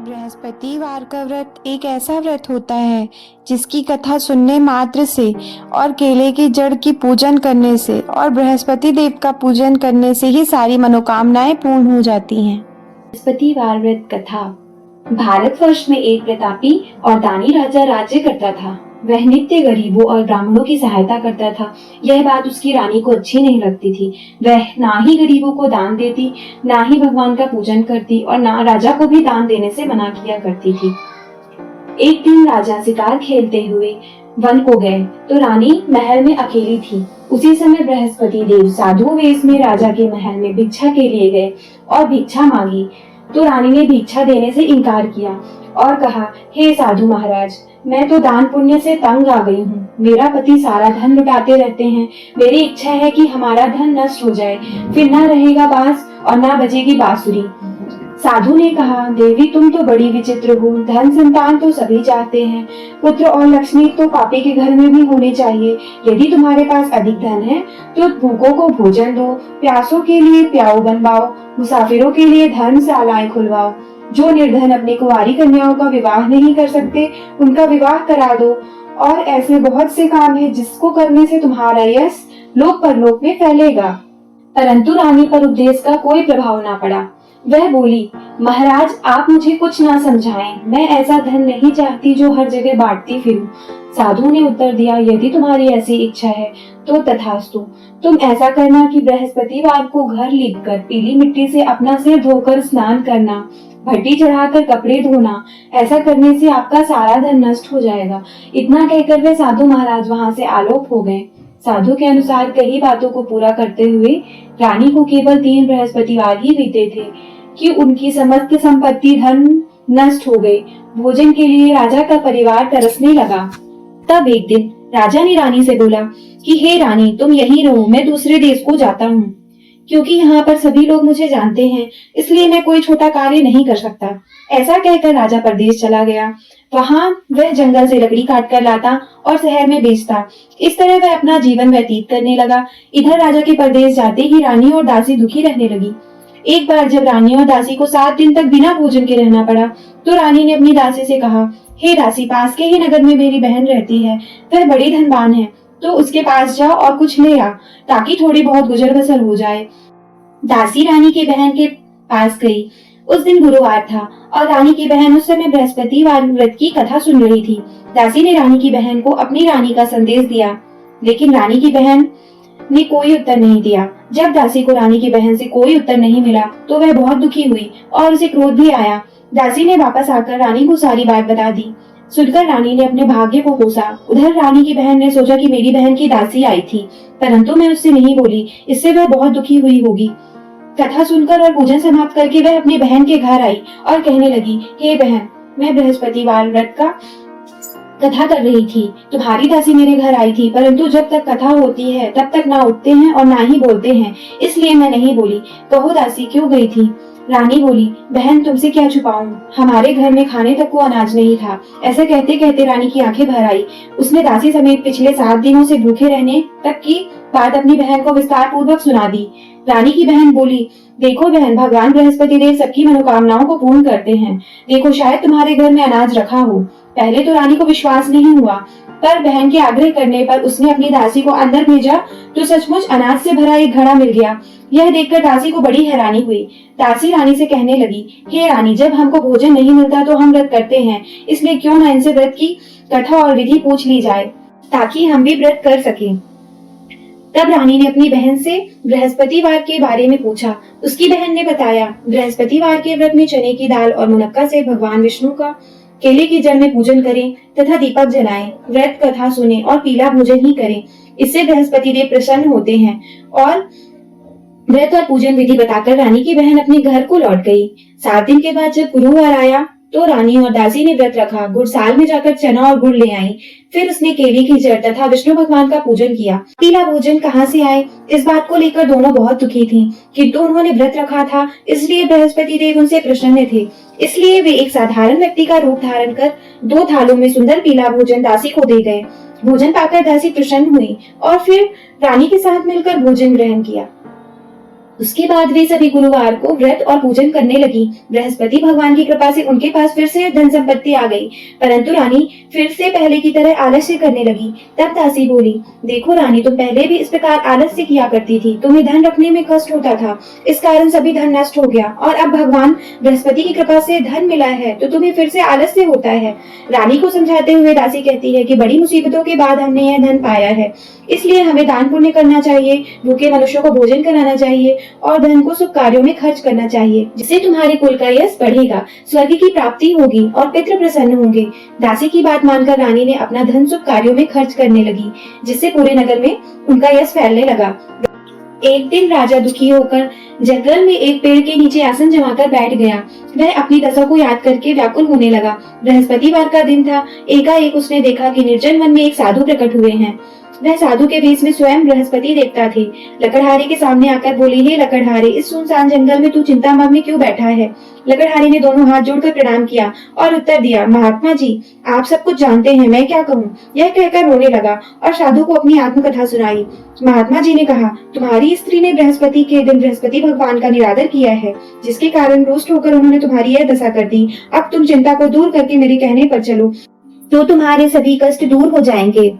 बृहस्पतिवार का व्रत एक ऐसा व्रत होता है जिसकी कथा सुनने मात्र से और केले की जड़ की पूजन करने से और बृहस्पति देव का पूजन करने से ही सारी मनोकामनाएं पूर्ण हो जाती हैं। बृहस्पतिवार व्रत कथा। भारतवर्ष में एक प्रतापी और दानी राजा राज्य करता था। वह नित्य गरीबों और ब्राह्मणों की सहायता करता था। यह बात उसकी रानी को अच्छी नहीं लगती थी। वह ना ही गरीबों को दान देती, ना ही भगवान का पूजन करती और ना राजा को भी दान देने से मना किया करती थी। एक दिन राजा शिकार खेलते हुए वन को गए तो रानी महल में अकेली थी। उसी समय बृहस्पति देव साधु वेश में राजा के महल में भिक्षा के लिए गए और भिक्षा मांगी तो रानी ने भिक्षा देने से इनकार किया और कहा, हे साधु महाराज, मैं तो दान पुण्य से तंग आ गई हूँ। मेरा पति सारा धन लुटाते रहते हैं। मेरी इच्छा है कि हमारा धन नष्ट हो जाए, फिर ना रहेगा बांस और ना बजेगी बांसुरी। साधु ने कहा, देवी तुम तो बड़ी विचित्र हो। धन संतान तो सभी चाहते हैं, पुत्र और लक्ष्मी तो पापी के घर में भी होने चाहिए। यदि तुम्हारे पास अधिक धन है तो भूखों को भोजन दो, प्यासों के लिए प्याऊ बनवाओ, मुसाफिरों के लिए धर्मशालाएं खुलवाओ। जो निर्धन अपनी कुंवारी कन्याओं का विवाह नहीं कर सकते उनका विवाह करा दो। और ऐसे बहुत से काम हैं जिसको करने से तुम्हारा यश लोक परलोक में फैलेगा। परंतु रानी पर उपदेश का कोई प्रभाव ना पड़ा। वह बोली, महाराज आप मुझे कुछ ना समझाएं। मैं ऐसा धन नहीं चाहती जो हर जगह बांटती फिरूं। साधु ने उत्तर दिया, यदि तुम्हारी ऐसी इच्छा है तो तथास्तु। तुम ऐसा करना कि बृहस्पतिवार को घर लीपकर पीली मिट्टी से अपना सिर धोकर स्नान करना, भट्टी चढ़ाकर कपड़े धोना। ऐसा करने से आपका सारा धन नष्ट हो जाएगा। इतना कहकर वे साधु महाराज वहां से आलोप हो गए। साधु के अनुसार कई बातों को पूरा करते हुए रानी को केवल 3 बृहस्पतिवार ही बीते थे कि उनकी समस्त संपत्ति धन नष्ट हो गई। भोजन के लिए राजा का परिवार तरसने लगा। तब एक दिन राजा ने रानी से बोला कि हे रानी, तुम यहीं रहो, मैं दूसरे देश को जाता हूँ। क्योंकि यहाँ पर सभी लोग मुझे जानते हैं, इसलिए मैं कोई छोटा कार्य नहीं कर सकता। ऐसा कहकर राजा परदेश चला गया। वहाँ वह जंगल से लकड़ी काट कर लाता और शहर में बेचता। इस तरह वह अपना जीवन व्यतीत करने लगा। इधर राजा के परदेश जाते ही रानी और दासी दुखी रहने लगी। एक बार जब रानी और दासी को 7 दिन तक बिना भोजन के रहना पड़ा तो रानी ने अपनी दासी से कहा, हे दासी, पास के ही नगर में मेरी बहन रहती है। वह बड़ी धनवान है, तो उसके पास जा और कुछ ले आ ताकि थोड़ी बहुत गुजर बसर हो जाए। दासी रानी की बहन के पास गई। उस दिन गुरुवार था और रानी की बहन उस समय बृहस्पतिवार व्रत की कथा सुन रही थी। दासी ने रानी की बहन को अपनी रानी का संदेश दिया, लेकिन रानी की बहन ने कोई उत्तर नहीं दिया। जब दासी को रानी की बहन से कोई उत्तर नहीं मिला तो वह बहुत दुखी हुई और उसे क्रोध भी आया। दासी ने वापस आकर रानी को सारी बात बता दी। सुनकर रानी ने अपने भाग्य को कोसा। उधर रानी की बहन ने सोचा कि मेरी बहन की दासी आई थी, परंतु मैं उससे नहीं बोली, इससे वह बहुत दुखी हुई होगी। कथा सुनकर और पूजन समाप्त करके वह अपनी बहन के घर आई और कहने लगी, हे बहन, मैं बृहस्पतिवार व्रत का कथा कर रही थी। तुम्हारी दासी मेरे घर आई थी, परंतु जब तक कथा होती है तब तक ना उठते हैं और ना ही बोलते हैं, इसलिए मैं नहीं बोली। कहो दासी, क्यों गई थी? रानी बोली, बहन तुमसे क्या छुपाऊं, हमारे घर में खाने तक को अनाज नहीं था। ऐसा कहते कहते रानी की आंखें भर आई। उसने दासी समेत पिछले 7 दिनों से भूखे रहने तक की बात अपनी बहन को विस्तार पूर्वक सुना दी। रानी की बहन बोली, देखो बहन, भगवान बृहस्पति देव सबकी मनोकामनाओं को पूर्ण करते हैं। देखो, शायद तुम्हारे घर में अनाज रखा हो। पहले तो रानी को विश्वास नहीं हुआ, पर बहन के आग्रह करने पर उसने अपनी दासी को अंदर भेजा तो सचमुच अनाज से भरा एक घड़ा मिल गया। यह देखकर दासी को बड़ी हैरानी हुई। दासी रानी से कहने लगी, हे रानी, जब हमको भोजन नहीं मिलता तो हम व्रत करते हैं, इसलिए क्यों न इनसे व्रत की कथा और विधि पूछ ली जाए ताकि हम भी व्रत कर सकें। तब रानी ने अपनी बहन से बृहस्पतिवार के बारे में पूछा। उसकी बहन ने बताया, बृहस्पतिवार के व्रत में चने की दाल और मुनक्का से भगवान विष्णु का केले की जड़ में पूजन करें तथा दीपक जलाएं, व्रत कथा सुने और पीला भोजन ही करें। इससे बृहस्पति देव प्रसन्न होते हैं। और व्रत और पूजन विधि बताकर रानी की बहन अपने घर को लौट गई। 7 दिन के बाद जब गुरुवार आया तो रानी और दासी ने व्रत रखा। गुड़साल में जाकर चना और गुड़ ले आई। फिर उसने केले की जड़ तथा विष्णु भगवान का पूजन किया। पीला भोजन कहाँ से आए, इस बात को लेकर दोनों बहुत दुखी थी, किंतु उन्होंने व्रत रखा था, इसलिए बृहस्पति देव उनसे प्रसन्न थे। इसलिए वे एक साधारण व्यक्ति का रूप धारण कर 2 थालों में सुंदर पीला भोजन दासी को दे गए। भोजन पाकर दासी प्रसन्न हुई और फिर रानी के साथ मिलकर भोजन ग्रहण किया। उसके बाद वे सभी गुरुवार को व्रत और पूजन करने लगी। बृहस्पति भगवान की कृपा से उनके पास फिर से धन संपत्ति आ गई, परंतु रानी फिर से पहले की तरह आलस्य करने लगी। तब दासी बोली, देखो रानी, तुम पहले भी इस प्रकार आलस्य किया करती थी, तुम्हें धन रखने में कष्ट होता था, इस कारण सभी धन नष्ट हो गया, और अब भगवान बृहस्पति की कृपा से धन मिला है तो तुम्हें फिर से आलस्य होता है। रानी को समझाते हुए दासी कहती है कि बड़ी मुसीबतों के बाद हमने यह धन पाया है, इसलिए हमें दान पुण्य करना चाहिए, भूखे मनुष्यों को भोजन कराना चाहिए और धन को शुभ कार्यों में खर्च करना चाहिए, जिससे तुम्हारे कुल का यश बढ़ेगा, स्वर्ग की प्राप्ति होगी और पितृ प्रसन्न होंगे। दासी की बात मानकर रानी ने अपना धन शुभ कार्यों में खर्च करने लगी, जिससे पूरे नगर में उनका यश फैलने लगा। एक दिन राजा दुखी होकर जंगल में एक पेड़ के नीचे आसन जमाकर बैठ गया। वह अपनी दशा को याद करके व्याकुल होने लगा। बृहस्पतिवार का दिन था। एकाएक उसने देखा कि निर्जन वन में एक साधु प्रकट हुए हैं। वह साधु के वेश में स्वयं बृहस्पति देवता थे। लकड़हारे के सामने आकर बोली, हे लकड़हारे, इस सुनसान जंगल में तू चिंता में क्यों बैठा है? लकड़हारे ने दोनों हाथ जोड़कर प्रणाम किया और उत्तर दिया, महात्मा जी, आप सब कुछ जानते हैं, मैं क्या कहूँ? यह कहकर रोने लगा और साधु को अपनी आत्मकथा सुनाई। महात्मा जी ने कहा, तुम्हारी स्त्री ने बृहस्पति के दिन बृहस्पति भगवान का निरादर किया है, जिसके कारण रुष्ट होकर उन्होंने तुम्हारी यह दशा कर दी। अब तुम चिंता को दूर करके मेरे कहने पर चलो, तो तुम्हारे सभी कष्ट दूर हो जाएंगे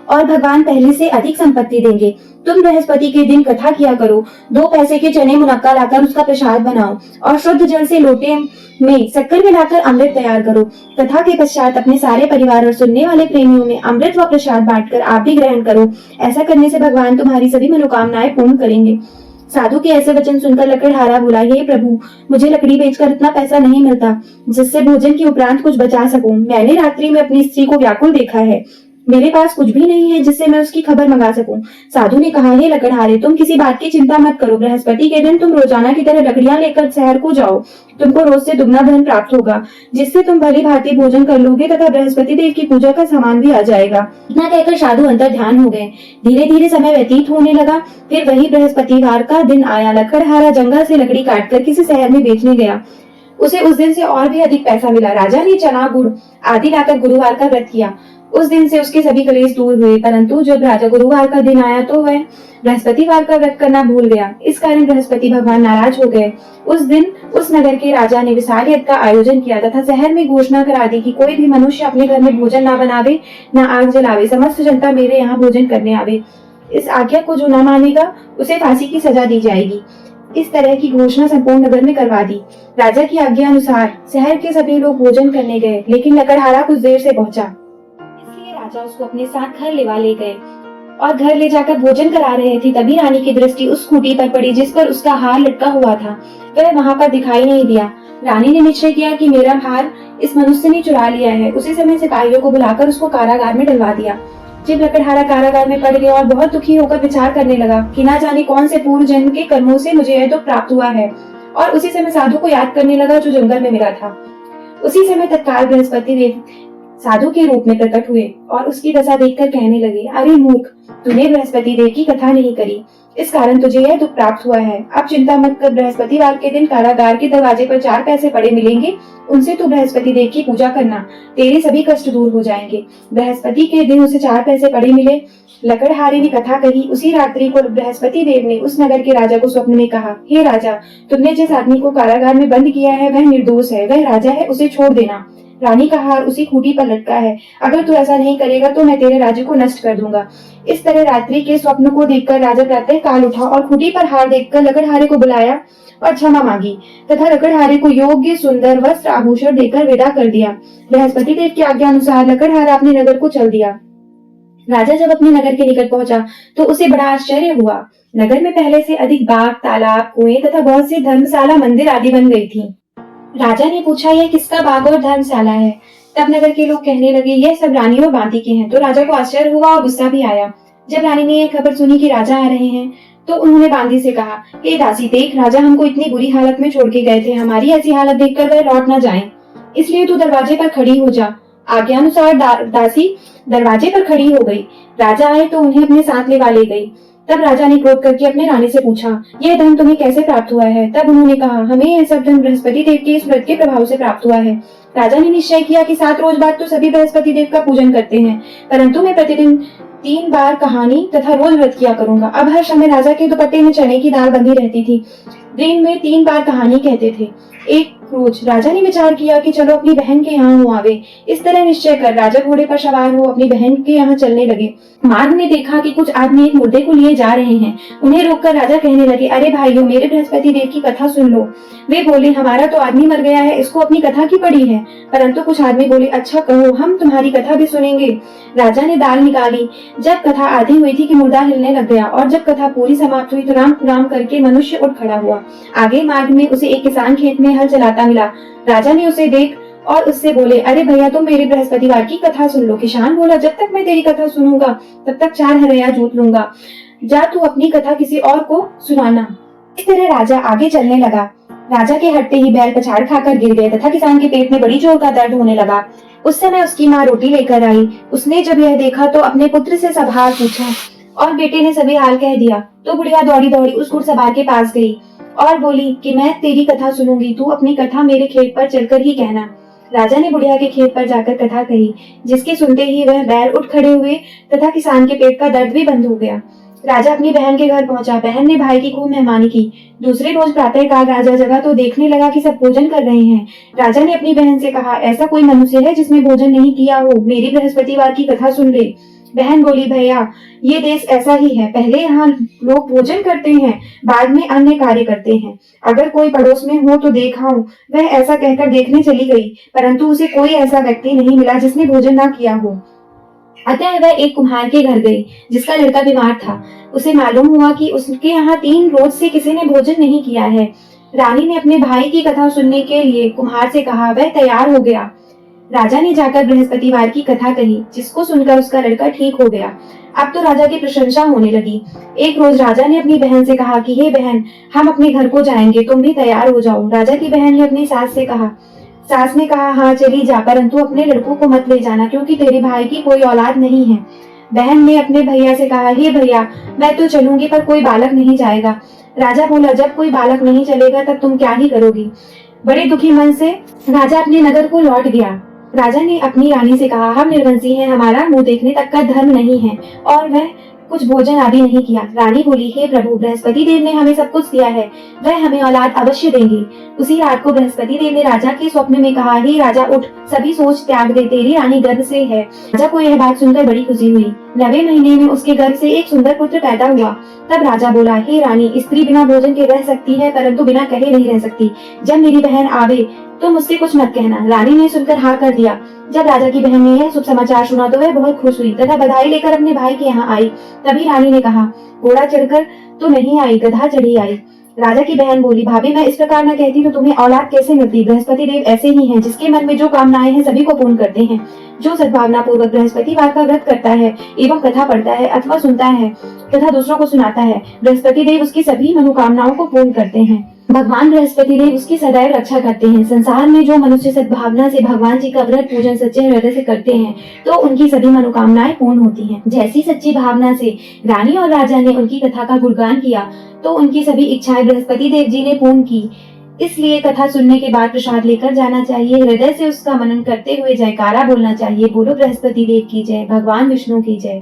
और भगवान पहले से अधिक संपत्ति देंगे। तुम बृहस्पति के दिन कथा किया करो, 2 पैसे के चने मुनक्का लाकर उसका प्रसाद बनाओ और शुद्ध जल से लोटे में शक्कर मिलाकर अमृत तैयार करो। कथा के पश्चात अपने सारे परिवार और सुनने वाले प्रेमियों में अमृत व प्रसाद बांटकर आप भी ग्रहण करो। ऐसा करने से भगवान तुम्हारी सभी मनोकामनाएं पूर्ण करेंगे। साधु के ऐसे वचन सुनकर लकड़हारा बोला, हे प्रभु, मुझे लकड़ी बेचकर इतना पैसा नहीं मिलता जिससे भोजन के उपरांत कुछ बचा सकूं। मैंने रात्रि में अपनी स्त्री को व्याकुल देखा है, मेरे पास कुछ भी नहीं है जिससे मैं उसकी खबर मंगा सकूं। साधु ने कहा, हे लकड़हारे, तुम किसी बात की चिंता मत करो। बृहस्पति के दिन तुम रोजाना की तरह लकड़ियां लेकर शहर को जाओ। तुमको रोज से दुगना धन प्राप्त होगा, जिससे तुम भली भांति भोजन कर लोगे तथा बृहस्पति देव की पूजा का सामान भी आ जाएगा। इतना कहकर साधु अंतर ध्यान हो गए। धीरे धीरे समय व्यतीत होने लगा। फिर वही बृहस्पतिवार का दिन आया। लकड़हारा जंगल से लकड़ी काटकर किसी शहर में बेचने गया। उसे उस दिन से और भी अधिक पैसा मिला। राजा ने चना, गुड़ आदि लाकर गुरुवार का व्रत किया। उस दिन से उसके सभी कलेश दूर हुए, परंतु जब राजा गुरुवार का दिन आया तो वह बृहस्पतिवार का व्रत करना भूल गया। इस कारण बृहस्पति भगवान नाराज हो गए। उस दिन उस नगर के राजा ने विशाल यज्ञ का आयोजन किया तथा शहर में घोषणा करा दी कि कोई भी मनुष्य अपने घर में भोजन ना बनावे, ना आग जलावे, समस्त जनता मेरे यहाँ भोजन करने आवे। इस आज्ञा को जो न मानेगा उसे फांसी की सजा दी जाएगी। इस तरह की घोषणा संपूर्ण नगर में करवा दी। राजा की आज्ञा अनुसार शहर के सभी लोग भोजन करने गए, लेकिन लकड़हारा कुछ देर से पहुंचा, इसलिए राजा उसको अपने साथ घर ले गए और घर ले जाकर भोजन करा रहे थे। तभी रानी की दृष्टि उस खूंटी पर पड़ी जिस पर उसका हार लटका हुआ था। वह वहां पर दिखाई नहीं दिया। रानी ने निश्चय किया कि मेरा हार इस मनुष्य ने चुरा लिया है। उसी समय सिपाहियों को बुलाकर उसको कारागार में डलवा दिया। जब लकड़हारा कारागार में पड़ गया और बहुत दुखी होकर विचार करने लगा कि ना जाने कौन से पूर्व जन्म के कर्मों से मुझे यह दुख प्राप्त हुआ है, और उसी समय साधु को याद करने लगा जो जंगल में मिला था। उसी समय तत्काल बृहस्पति देव साधु के रूप में प्रकट हुए और उसकी दशा देखकर कहने लगे, अरे मूर्ख, तूने बृहस्पति देव की कथा नहीं करी, इस कारण तुझे यह दुख प्राप्त हुआ है। अब चिंता मत कर, बृहस्पतिवार के दिन कारागार के दरवाजे पर 4 पैसे पड़े मिलेंगे, उनसे तू बृहस्पति देव की पूजा करना, तेरे सभी कष्ट दूर हो जाएंगे। बृहस्पति के दिन उसे 4 पैसे पड़े मिले। लकड़हारे ने कथा कही। उसी रात्रि को बृहस्पति देव ने उस नगर के राजा को स्वप्न में कहा, हे राजा, तुमने जिस आदमी को कारागार में बंद किया है वह निर्दोष है, वह राजा है, उसे छोड़ देना। रानी का हार उसी खूंटी पर लटका है, अगर तू ऐसा नहीं करेगा तो मैं तेरे राज्य को नष्ट कर दूंगा। इस तरह रात्रि के स्वप्न को देखकर राजा प्रातः काल उठा और खूंटी पर हार देखकर लकड़हारे को बुलाया और क्षमा मांगी तथा लकड़हारे को योग्य सुंदर वस्त्र आभूषण देकर विदा कर दिया। बृहस्पति देव की आज्ञा अनुसार लकड़हारा अपने नगर को चल दिया। राजा जब अपने नगर के निकट पहुंचा तो उसे बड़ा आश्चर्य हुआ। नगर में पहले से अधिक बाग, तालाब, कुएं तथा बहुत सी धर्मशाला, मंदिर आदि बन गई थी। राजा ने पूछा, यह किसका बाग और धर्मशाला है? तब नगर के लोग कहने लगे, यह सब रानी और बांदी के हैं। तो राजा को आश्चर्य हुआ और गुस्सा भी आया। जब रानी ने यह खबर सुनी कि राजा आ रहे हैं तो उन्होंने बांदी से कहा, हे दासी, देख, राजा हमको इतनी बुरी हालत में छोड़ के गए थे, हमारी ऐसी हालत देखकर वह लौट न जाएं, इसलिए तू दरवाजे पर खड़ी हो जा। आज्ञानुसार दासी दरवाजे पर खड़ी हो गई। राजा आए तो उन्हें अपने साथ ले गई। तब राजा ने क्रोध करके अपने रानी से पूछा, यह धन तुम्हें कैसे प्राप्त हुआ है? तब उन्होंने कहा, हमें यह सब धन बृहस्पति देव के इस व्रत के प्रभाव से प्राप्त हुआ है। राजा ने निश्चय किया कि 7 रोज बाद तो सभी बृहस्पति देव का पूजन करते हैं, परंतु मैं प्रतिदिन 3 बार कहानी तथा रोज व्रत किया करूंगा। अब हर समय राजा के दुपट्टे में चने की दाल बंधी रहती थी। दिन में 3 बार कहानी कहते थे। एक रोज राजा ने विचार किया कि चलो अपनी बहन के यहाँ हो आवे। इस तरह निश्चय कर राजा घोड़े पर सवार हो अपनी बहन के यहाँ चलने लगे। मार्ग में देखा कि कुछ आदमी एक मुर्दे को लिए जा रहे हैं। उन्हें रोककर राजा कहने लगे, अरे भाइयों, मेरे बृहस्पति देव की कथा सुन लो। वे बोले, हमारा तो आदमी मर गया है, इसको अपनी कथा की पड़ी है। परंतु कुछ आदमी बोले, अच्छा कहो, हम तुम्हारी कथा भी सुनेंगे। राजा ने दाल निकाली। जब कथा आधी हुई थी कि मुर्दा हिलने लग गया, और जब कथा पूरी समाप्त हुई तो राम राम करके मनुष्य उठ खड़ा हुआ। आगे मार्ग में उसे एक किसान खेत में हल चलाता मिला। राजा ने उसे देख और उससे बोले, अरे भैया, तुम मेरे बृहस्पतिवार की कथा सुन लो। किसान बोला, जब तक मैं तेरी कथा सुनूंगा तब तक 4 हरया जूत लूंगा। जा तू अपनी कथा किसी और को सुनाना। इस तरह राजा आगे चलने लगा। राजा के हटते ही बैल पछाड़ खाकर गिर गए तथा किसान के पेट में बड़ी जोर का दर्द होने लगा। उस समय उसकी माँ रोटी लेकर आई। उसने जब यह देखा तो अपने पुत्र से सब हाल पूछा और बेटे ने सभी हाल कह दिया। तो बुढ़िया दौड़ी दौड़ी उस घुड़सवार के पास गई और बोली कि मैं तेरी कथा सुनूंगी, तू अपनी कथा मेरे खेत पर चलकर ही कहना। राजा ने बुढ़िया के खेत पर जाकर कथा कही, जिसके सुनते ही वह बैल उठ खड़े हुए तथा किसान के पेट का दर्द भी बंद हो गया। राजा अपनी बहन के घर पहुंचा। बहन ने भाई की खूब मेहमानी की। दूसरे रोज प्रातःकाल राजा जगा तो देखने लगा कि सब भोजन कर रहे हैं। राजा ने अपनी बहन से कहा, ऐसा कोई मनुष्य है जिसने भोजन नहीं किया हो? मेरी बृहस्पतिवार की कथा सुन ले। बहन बोली, भैया, ये देश ऐसा ही है, पहले यहाँ लोग भोजन करते हैं, बाद में अन्य कार्य करते हैं। अगर कोई पड़ोस में हो तो देखाऊं। वह ऐसा कहकर देखने चली गई, परंतु उसे कोई ऐसा व्यक्ति नहीं मिला जिसने भोजन न किया हो। अतः वह एक कुम्हार के घर गई, जिसका लड़का बीमार था। उसे मालूम हुआ कि उसके यहाँ 3 रोज से किसी ने भोजन नहीं किया है। रानी ने अपने भाई की कथा सुनने के लिए कुम्हार से कहा। वह तैयार हो गया। राजा ने जाकर बृहस्पतिवार की कथा कही, जिसको सुनकर उसका लड़का ठीक हो गया। अब तो राजा की प्रशंसा होने लगी। एक रोज राजा ने अपनी बहन से कहा कि हे बहन, हम अपने घर को जाएंगे, तुम भी तैयार हो जाओ। राजा की बहन ने अपनी सास से कहा। सास ने कहा, हाँ चली जा, परंतु अपने लड़कों को मत ले जाना, क्योंकि तेरे भाई की कोई औलाद नहीं है। बहन ने अपने भैया से कहा, हे भैया, मैं तो चलूंगी पर कोई बालक नहीं जाएगा। राजा बोला, जब कोई बालक नहीं चलेगा तब तुम क्या ही करोगी? बड़े दुखी मन से राजा अपने नगर को लौट गया। राजा ने अपनी रानी से कहा, हम निर्वंशी हैं, हमारा मुंह देखने तक का धर्म नहीं है, और वह कुछ भोजन आदि नहीं किया। रानी बोली, हे प्रभु, बृहस्पति देव ने हमें सब कुछ दिया है, वह हमें औलाद अवश्य देंगे। उसी रात को बृहस्पति देव ने राजा के स्वप्न में कहा, हे राजा, उठ, सभी सोच त्याग दे, तेरी रानी गर्भ से है। राजा को यह बात सुनकर बड़ी खुशी हुई। 9वें महीने में उसके गर्भ से एक सुंदर पुत्र पैदा हुआ। तब राजा बोला, हे रानी, स्त्री बिना भोजन के रह सकती है, परंतु बिना कहे नहीं रह सकती। जब मेरी बहन आवे तो मुझसे कुछ मत कहना। रानी ने सुनकर हाँ कर दिया। जब राजा की बहन ने यह शुभ समाचार सुना तो वह बहुत खुश हुई तथा बधाई लेकर अपने भाई के यहाँ आई। तभी रानी ने कहा, घोड़ा चढ़कर तो नहीं आई, गधा चढ़ी आई। राजा की बहन बोली, भाभी, मैं इस प्रकार न कहती तो तुम्हें औलाद कैसे मिलती? बृहस्पति देव ऐसे ही हैं, जिसके मन में जो कामनाएं हैं सभी को पूर्ण करते हैं। जो सद्भावना पूर्वक बृहस्पतिवार का व्रत करता है एवं कथा पढ़ता है अथवा सुनता है तथा दूसरों को सुनाता है, बृहस्पति देव उसकी सभी मनोकामनाओं को पूर्ण करते हैं। भगवान बृहस्पति देव उसकी सदैव रक्षा करते हैं। संसार में जो मनुष्य सद्भावना से भगवान जी का व्रत पूजन सच्चे हृदय से करते हैं तो उनकी सभी मनोकामनाएं पूर्ण होती हैं। जैसी सच्ची भावना से रानी और राजा ने उनकी कथा का गुणगान किया तो उनकी सभी इच्छाएं बृहस्पति देव जी ने पूर्ण की। इसलिए कथा सुनने के बाद प्रसाद लेकर जाना चाहिए, हृदय से उसका मनन करते हुए जयकारा बोलना चाहिए। बोलो बृहस्पति देव की जय, भगवान विष्णु की जय।